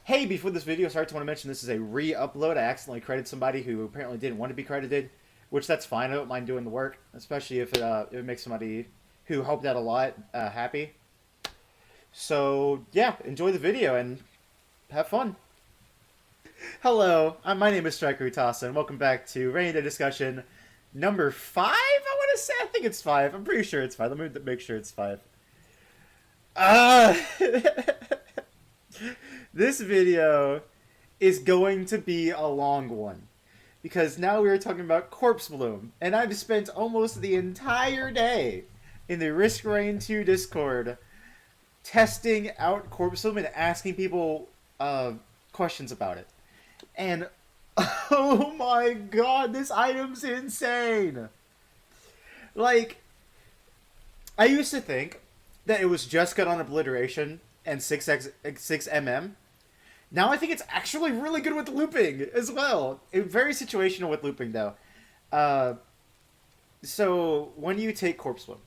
Hey, before this video starts, I want to mention this is a re-upload. I accidentally credited somebody who apparently didn't want to be credited, which that's fine. I don't mind doing the work, especially if it makes somebody who helped out a lot happy. So, yeah, enjoy the video and have fun. Hello, my name is Striker Utasa, and welcome back to Rainy Day Discussion number 5, I want to say. I think it's 5. I'm pretty sure it's 5. Let me make sure it's 5. This video is going to be a long one, because now we are talking about Corpsebloom, and I've spent almost the entire day in the Risk Rain 2 Discord testing out Corpsebloom and asking people questions about it. And oh my god, this item's insane! Like, I used to think that it was just good on Obliteration and 6mm. Now I think it's actually really good with looping as well. Very situational with looping, though. So, when you take Corpsebloom,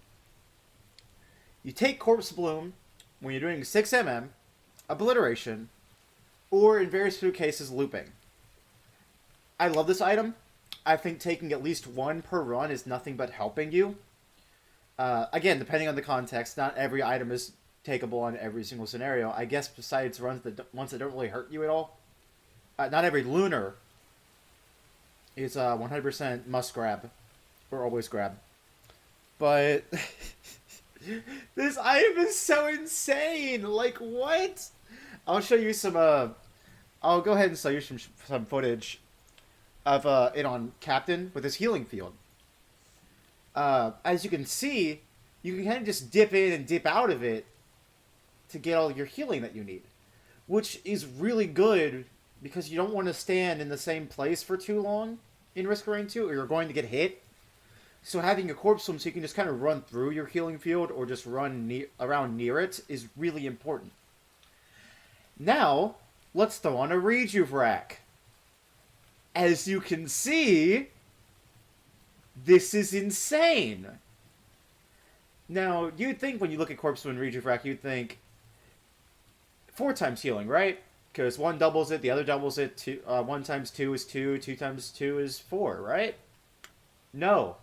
you take Corpsebloom when you're doing 6mm, Obliteration, or in various few cases, looping. I love this item. I think taking at least one per run is nothing but helping you. Again, depending on the context, not every item is takeable on every single scenario. I guess besides ones that don't really hurt you at all. Not every lunar is 100% must grab or always grab. But this item is so insane. Like, what? I'll show you some. I'll go ahead and show you some footage of it on Captain with his healing field. As you can see, you can kind of just dip in and dip out of it to get all your healing that you need, which is really good because you don't want to stand in the same place for too long in Risk Rain 2 or you're going to get hit. So having a Corpsebloom so you can just kind of run through your healing field or just run around near it is really important. Now, let's throw on a Rejuve. As you can see, this is insane. Now, you'd think when you look at Corpsebloom and Rejuve, you'd think 4 times healing, right? Because one doubles it, the other doubles it. 1 times 2 is 2, 2 times 2 is 4, right? No.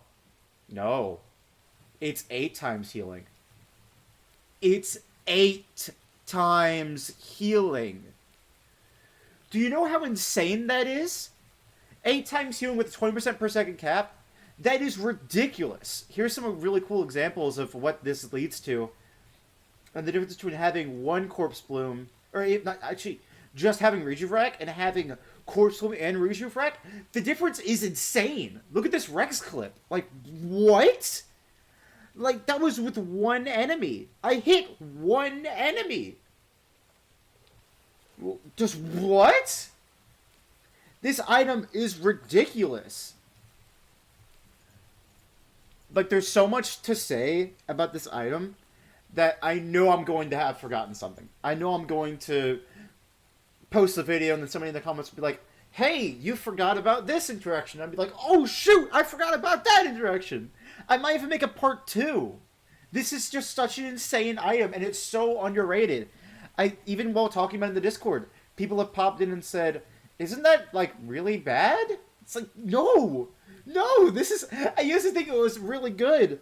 No. It's 8 times healing. It's 8 times healing. Do you know how insane that is? 8 times healing with a 20% per second cap? That is ridiculous. Here's some really cool examples of what this leads to. And the difference between having one Corpsebloom, or not actually, just having Rejuve and having Corpsebloom and Rejuve. The difference is insane. Look at this Rex clip. Like, what? Like, that was with one enemy. I hit one enemy. Just what? This item is ridiculous. Like, there's so much to say about this item that I know I'm going to have forgotten something. I know I'm going to post the video and then somebody in the comments will be like, hey, you forgot about this interaction. I'd be like, oh shoot, I forgot about that interaction. I might even make a part 2. This is just such an insane item and it's so underrated. Even while talking about it in the Discord, people have popped in and said, isn't that, like, really bad? It's like, no! No, this is... I used to think it was really good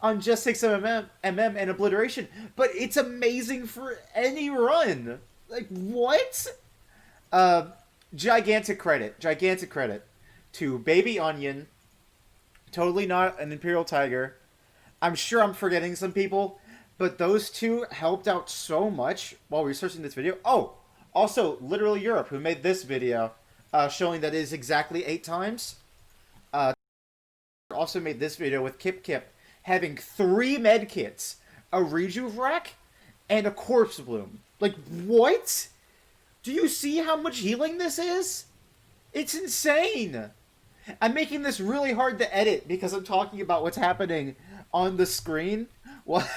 on just 6mm and Obliteration, but it's amazing for any run. Like, what? Gigantic credit to Baby Onion, totally not an Imperial Tiger. I'm sure I'm forgetting some people, but those two helped out so much while researching this video. Oh, also, Literally Europe, who made this video, showing that it is exactly 8 times. Also made this video with Kip having 3 medkits, a Rejuve and a Corpsebloom. Like, what? Do you see how much healing this is? It's insane. I'm making this really hard to edit because I'm talking about what's happening on the screen. What?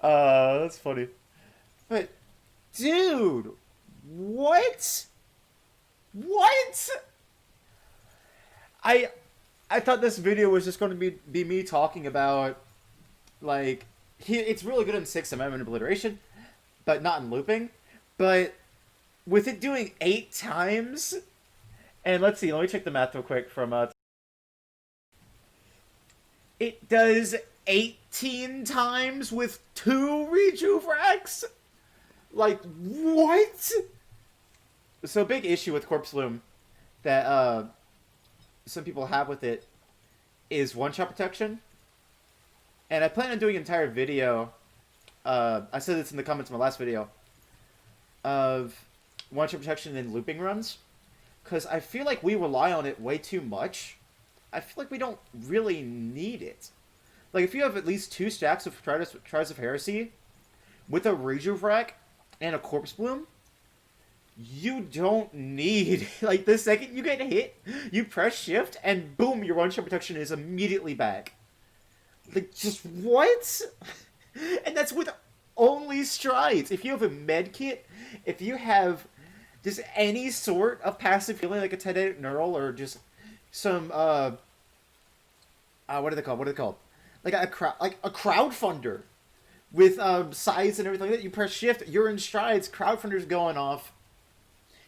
That's funny. But, dude, what? What? I thought this video was just going to be me talking about, like, it's really good in 6mm and Obliteration, but not in looping. But with it doing 8 times, and let's see, let me check the math real quick from it does 18 times with 2 Rejuvenax? Like, what? So, a big issue with Corpsebloom that some people have with it is one-shot protection. And I plan on doing an entire video, I said this in the comments of my last video, of one-shot protection and looping runs. Because I feel like we rely on it way too much. I feel like we don't really need it. Like, if you have at least 2 stacks of Tries of Heresy with a Rejuvenax and a Corpsebloom, you don't need... Like, the second you get hit, you press shift, and boom, your one-shot protection is immediately back. Like, just what? And that's with only strides. If you have a med kit, if you have just any sort of passive healing, like a 10-8 neural, or just some, what are they called? Like a crowdfunder with, size and everything like that. You press shift, you're in strides, crowdfunder's going off,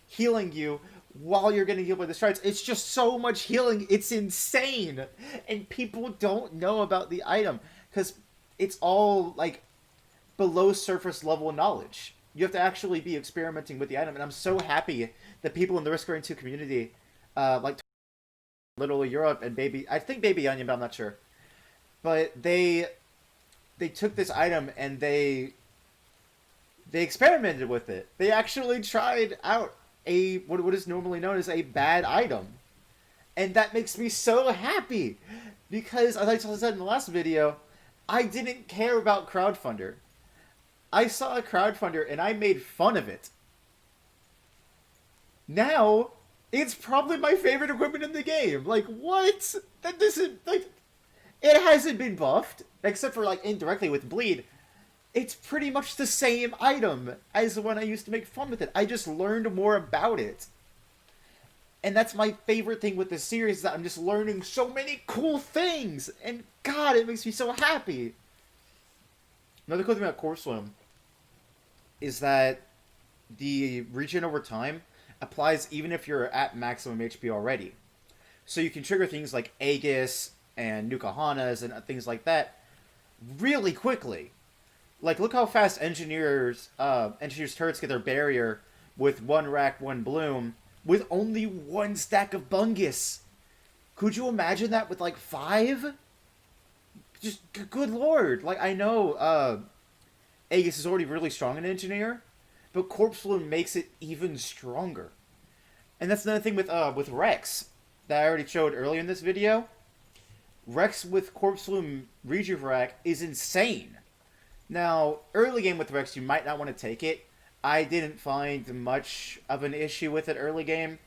healing you while you're getting healed by the strides. It's just so much healing. It's insane. And people don't know about the item because it's all, like, below surface level knowledge. You have to actually be experimenting with the item. And I'm so happy that people in the Risk Rain 2 community, like Little Europe and I think Baby Onion, but I'm not sure. But they took this item and they experimented with it. They actually tried out what is normally known as a bad item. And that makes me so happy. Because, as I said in the last video, I didn't care about crowdfunder. I saw a crowdfunder and I made fun of it. Now, it's probably my favorite equipment in the game. Like, what? That doesn't, like, it hasn't been buffed, except for, like, indirectly with bleed. It's pretty much the same item as the one I used to make fun with it. I just learned more about it. And that's my favorite thing with this series, is that I'm just learning so many cool things. And God, it makes me so happy. Another cool thing about Corpsebloom is that the regen over time applies even if you're at maximum HP already. So you can trigger things like Aegis and Nuka-Hanas and things like that really quickly. Like, look how fast engineers turrets get their barrier with 1 rack, 1 bloom, with only 1 stack of Bungus. Could you imagine that with, like, 5? Just, good lord. Like, I know, Aegis is already really strong in engineer, but Corpsebloom makes it even stronger. And that's another thing with Rex that I already showed earlier in this video. Rex with Corpsebloom Rejuvenax is insane. Now, early game with Rex, you might not want to take it. I didn't find much of an issue with it early game.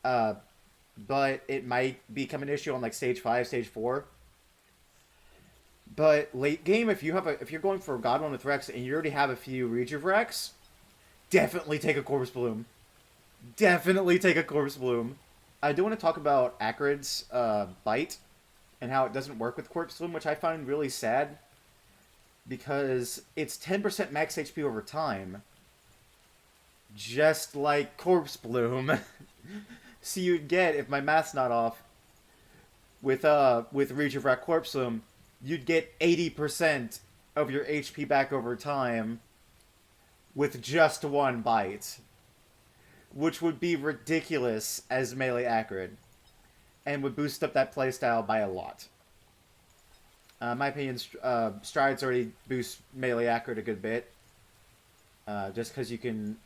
But it might become an issue on, like, stage 5, stage 4. But late game, if you're going for God 1 with Rex and you already have a few Rejuvenax, definitely take a Corpsebloom. Definitely take a Corpsebloom. I do want to talk about Acrid's bite and how it doesn't work with Corpsebloom, which I find really sad. Because it's 10% max HP over time. Just like Corpsebloom. So you'd get, if my math's not off, with Rejuvenax Corpsebloom, you'd get 80% of your HP back over time with just 1 bite. Which would be ridiculous as melee Acrid. And would boost up that playstyle by a lot. In my opinion, Strides already boost melee Acrid a good bit. Just because you can,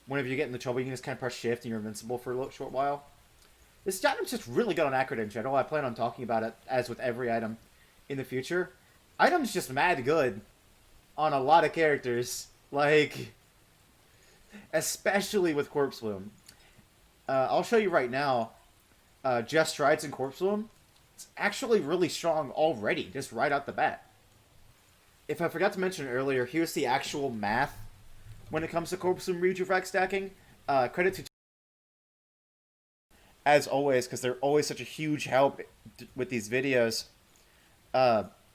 whenever you get into trouble, you can just kind of press shift and you're invincible for a short while. This item's just really good on Acrid in general. I plan on talking about it, as with every item, in the future. Item's just mad good on a lot of characters. Like, especially with Corpsebloom. I'll show you right now, just Strides and Corpsebloom. It's actually really strong already, just right out the bat. If I forgot to mention earlier, here's the actual math when it comes to Corpsebloom Rejuvenax stacking. Credit to as always, because they're always such a huge help with these videos.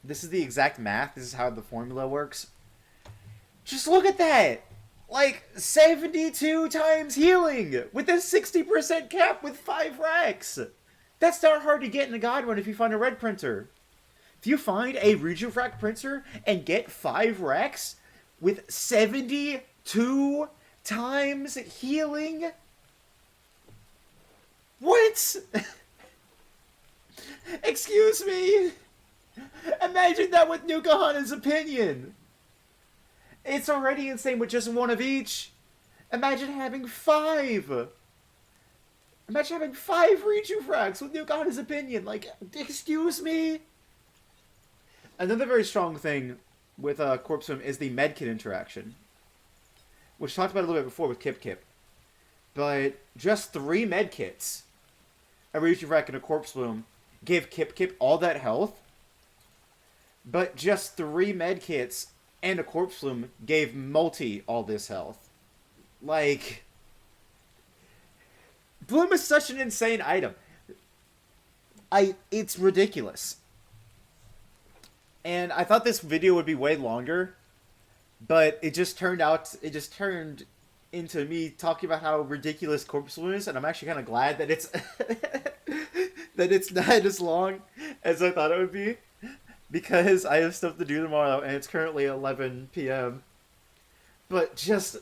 This is the exact math. This is how the formula works. Just look at that! Like, 72 times healing! With a 60% cap with 5 racks! That's not hard to get in the God Run if you find a red printer. If you find a Rejuve printer and get 5 racks with 72 times healing... What? Excuse me? Imagine that with Nukahana's opinion! It's already insane with just one of each. Imagine having 5. Imagine having 5 Rejuve racks with Nukahana's opinion. Like, excuse me? Another very strong thing with Corpsebloom is the medkit interaction, which I talked about a little bit before with Kip Kip. But just 3 medkits, a Rejuve rack and a Corpsebloom, gave Kip Kip all that health. But just 3 medkits and a Corpsebloom gave Multi all this health. Like, Bloom is such an insane item. It's ridiculous. And I thought this video would be way longer, but it just turned into me talking about how ridiculous Corpsebloom is, and I'm actually kind of glad that it's that it's not as long as I thought it would be, because I have stuff to do tomorrow, and it's currently 11 p.m. But just,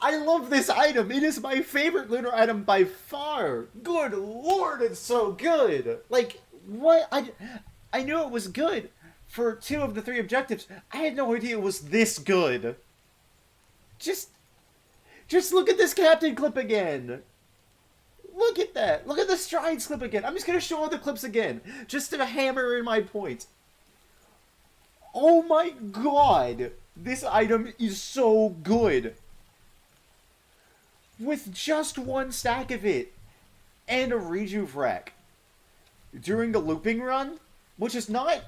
I love this item. It is my favorite lunar item by far. Good lord, it's so good. Like, what? I knew it was good for 2 of the 3 objectives. I had no idea it was this good. Just look at this captain clip again. Look at that. Look at the strides clip again. I'm just going to show all the clips again, just to hammer in my point. Oh my god. This item is so good. With just 1 stack of it, and a Rejuve rack, during the looping run, which is not,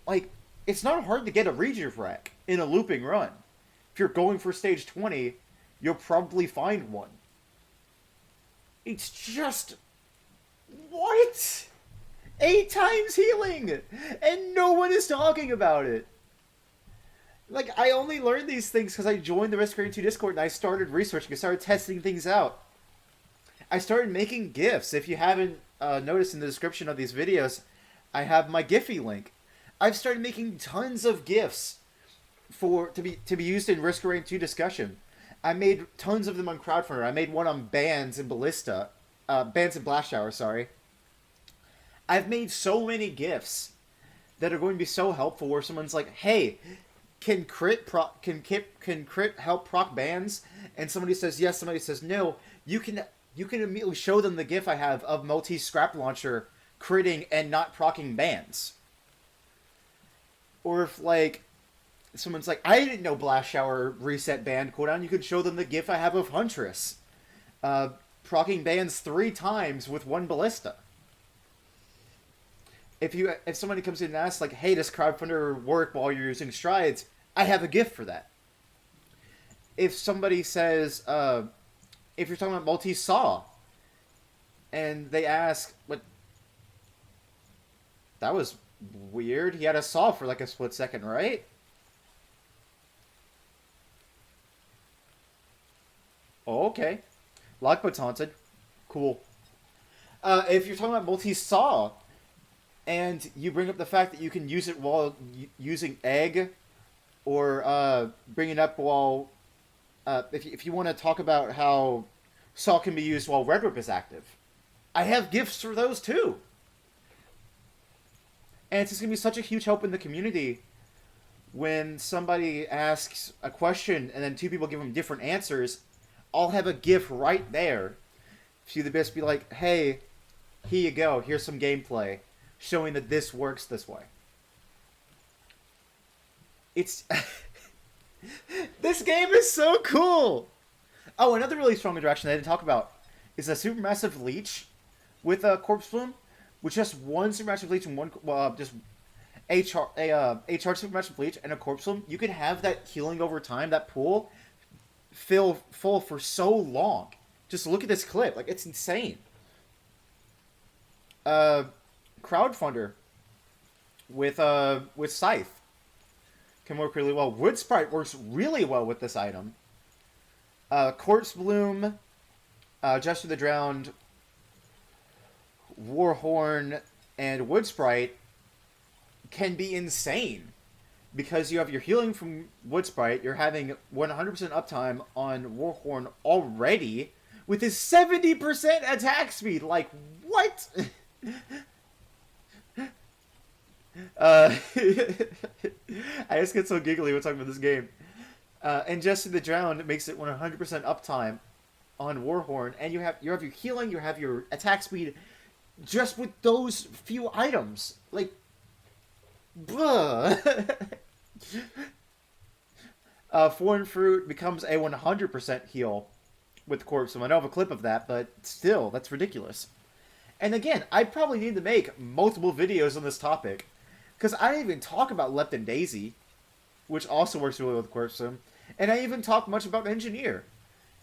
like, it's not hard to get a Rejuve rack in a looping run. If you're going for stage 20, you'll probably find one. It's just... What? 8 times healing! And no one is talking about it! Like, I only learned these things because I joined the Risk Rating 2 Discord and I started researching, I started testing things out. I started making GIFs. If you haven't noticed in the description of these videos, I have my Giphy link. I've started making tons of GIFs to be used in Risk Rating 2 discussion. I made tons of them on Crowdfunder. I made one on Bands and Ballista. Bands and Blast Shower, sorry. I've made so many GIFs that are going to be so helpful where someone's like, hey, can crit help proc bands? And somebody says yes, somebody says no. You can immediately show them the GIF I have of Multi Scrap Launcher critting and not procking bands. Or if, like, someone's like, I didn't know Blast Shower reset band cooldown, you could show them the GIF I have of Huntress procking bands 3 times with 1 Ballista. If somebody comes in and asks, like, hey, does Crowdfunder work while you're using strides? I have a GIF for that. If somebody says, if you're talking about multi-saw, and they ask, what? That was weird. He had a saw for like a split second, right? Oh, okay. Lockbow taunted. Cool. If you're talking about multi-saw, and you bring up the fact that you can use it while using egg, or bring it up while... if you want to talk about how saw can be used while Red Whip is active, I have GIFs for those too. And it's just going to be such a huge help in the community when somebody asks a question and then 2 people give them different answers. I'll have a GIF right there. So the best be like, hey, here you go. Here's some gameplay showing that this works this way. It's... This game is so cool! Oh, another really strong interaction I didn't talk about is a Supermassive Leech with Corpsebloom. With just 1 Supermassive Leech and 1... just a charged Supermassive Leech and a Corpsebloom, you could have that healing over time, that pool, fill full for so long. Just look at this clip. Like, it's insane. Crowdfunder with Scythe. can work really well. Wood Sprite works really well with this item. Corpsebloom, Jester the Drowned, Warhorn, and Wood Sprite can be insane. Because you have your healing from Wood Sprite, you're having 100% uptime on Warhorn already, with his 70% attack speed. Like, what? I just get so giggly when talking about this game. And Jester the Drowned makes it 100% uptime on Warhorn, and you have your healing, you have your attack speed, just with those few items. Like, bruh. Foreign Fruit becomes a 100% heal with Corpsebloom. I don't have a clip of that, but still, that's ridiculous. And again, I probably need to make multiple videos on this topic, because I didn't even talk about Lepton Daisy, which also works really well with Corpsebloom, and I even talk much about Engineer.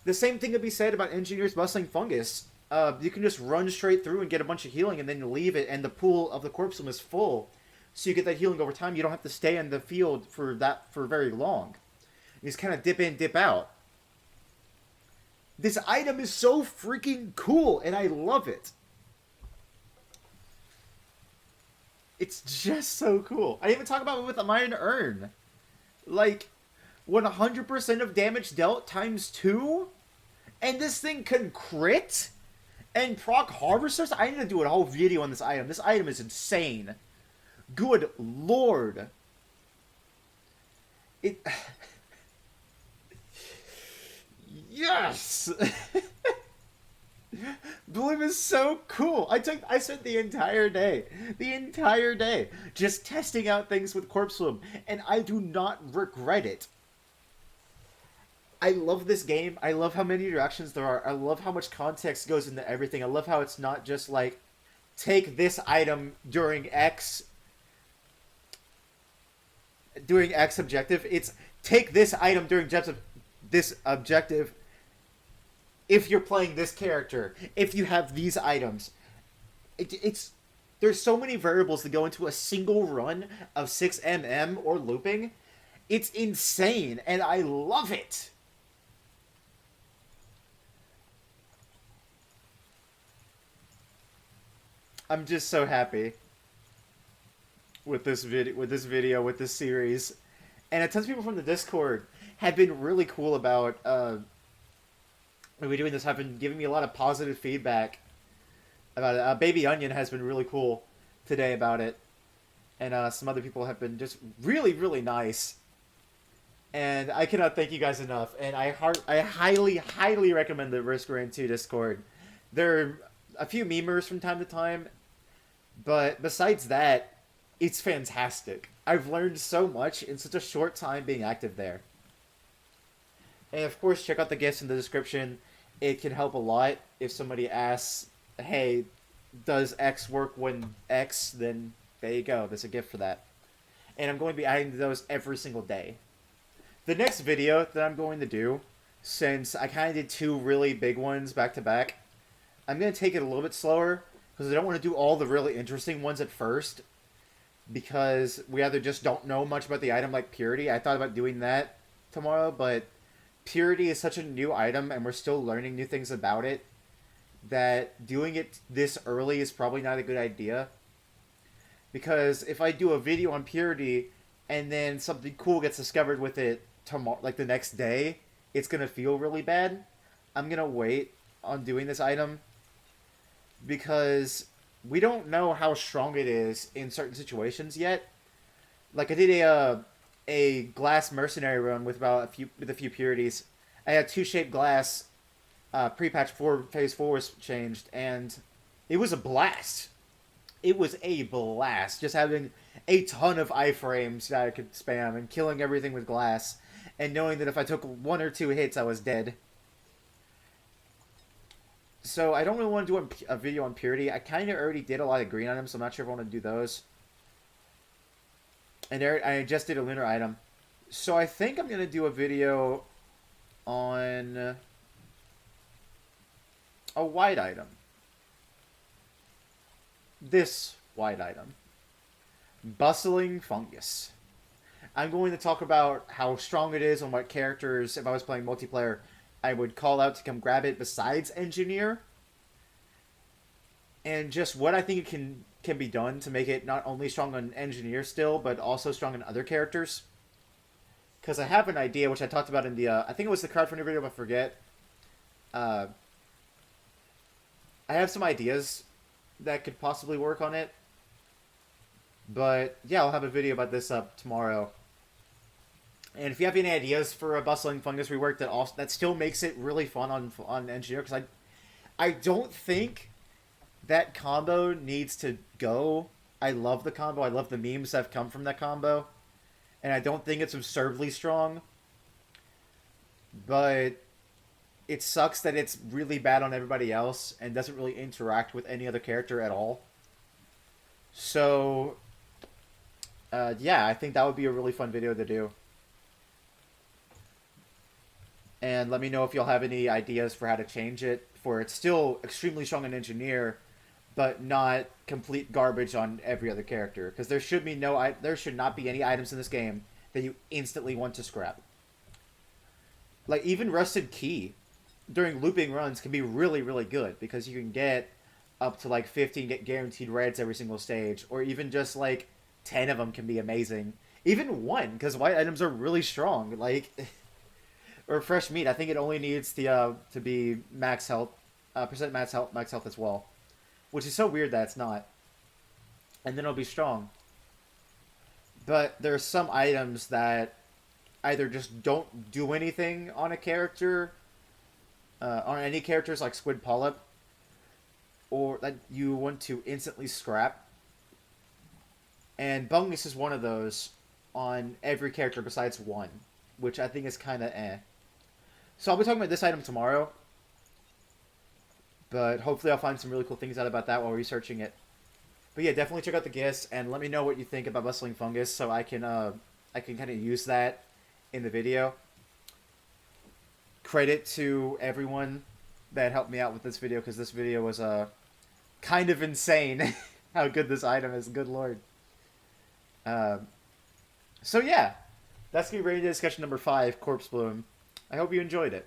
The same thing could be said about Engineer's Bustling Fungus. You can just run straight through and get a bunch of healing, and then you leave it, and the pool of the Corpsebloom is full. So you get that healing over time. You don't have to stay in the field for very long. You just kind of dip in, dip out. This item is so freaking cool, and I love it. It's just so cool. I didn't even talk about it with a Iron Urn. Like, 100% of damage dealt times 2? And this thing can crit? And proc Harvesters? I need to do a whole video on this item. This item is insane. Good lord. It... Yes! Bloom is so cool. I spent the entire day just testing out things with Corpsebloom, and I do not regret it. I love this game. I love how many interactions there are. I love how much context goes into everything. I love how it's not just like, take this item during X objective. It's take this item during this objective if you're playing this character, if you have these items. There's so many variables that go into a single run of 6mm or looping. It's insane, and I love it. I'm just so happy with this video, with this series. And a ton of people from the Discord have been really cool about doing this, have been giving me a lot of positive feedback about it. Baby Onion has been really cool today about it. And some other people have been just really, really nice. And I cannot thank you guys enough. And I highly, highly recommend the Risk Rain 2 Discord. There are a few memers from time to time, but besides that, it's fantastic. I've learned so much in such a short time being active there. And of course, check out the gifts in the description. It can help a lot if somebody asks, hey, does X work when X? Then there you go. There's a gift for that. And I'm going to be adding those every single day. The next video that I'm going to do, since I kind of did 2 really big ones back to back, I'm going to take it a little bit slower, because I don't want to do all the really interesting ones at first, because we either just don't know much about the item like Purity. I thought about doing that tomorrow, but Purity is such a new item, and we're still learning new things about it, that doing it this early is probably not a good idea. Because if I do a video on Purity, and then something cool gets discovered with it tomorrow, like the next day, it's going to feel really bad. I'm going to wait on doing this item, because we don't know how strong it is in certain situations yet. Like, I did a glass mercenary run with a few purities. I had 2 shaped glass pre-patch 4 phase 4 was changed, and it was a blast. It was a blast just having a ton of iframes that I could spam and killing everything with glass, and knowing that if I took 1 or 2 hits I was dead. So I don't really want to do a video on Purity. I kind of already did a lot of green items, so I'm not sure if I want to do those. And I just did a lunar item. So I think I'm going to do a video on a white item. This white item. Bustling Fungus. I'm going to talk about how strong it is and what characters, if I was playing multiplayer, I would call out to come grab it besides Engineer. And just what I think it can be done to make it not only strong on Engineer still, but also strong in other characters. Because I have an idea, which I talked about in the, I think it was the crowdfunding video, but I forget. I have some ideas that could possibly work on it. But, yeah, I'll have a video about this up tomorrow. And if you have any ideas for a Bustling Fungus rework that still makes it really fun on Engineer, because I don't think that combo needs to go. I love the combo. I love the memes that have come from that combo. And I don't think it's absurdly strong. But it sucks that it's really bad on everybody else and doesn't really interact with any other character at all. So, yeah, I think that would be a really fun video to do. And let me know if y'all have any ideas for how to change it, for it's still extremely strong on Engineer, but not complete garbage on every other character. Because there should not be any items in this game that you instantly want to scrap. Like, even Rusted Key during looping runs can be really, really good, because you can get up to like 15 guaranteed reds every single stage, or even just like 10 of them can be amazing. Even 1, because white items are really strong. Like, or fresh meat, I think it only needs to be max health, percent max health as well. Which is so weird that it's not. And then it'll be strong. But there are some items that either just don't do anything on a character, on any characters like Squid Polyp, or that you want to instantly scrap. And Bungus is one of those on every character besides 1, which I think is kind of eh. So I'll be talking about this item tomorrow. But hopefully I'll find some really cool things out about that while researching it. But yeah, definitely check out the GIFs and let me know what you think about Bustling Fungus, so I can kind of use that in the video. Credit to everyone that helped me out with this video, because this video was kind of insane how good this item is. Good lord. So yeah, that's gonna be ready to discussion number 5, Corpsebloom. I hope you enjoyed it.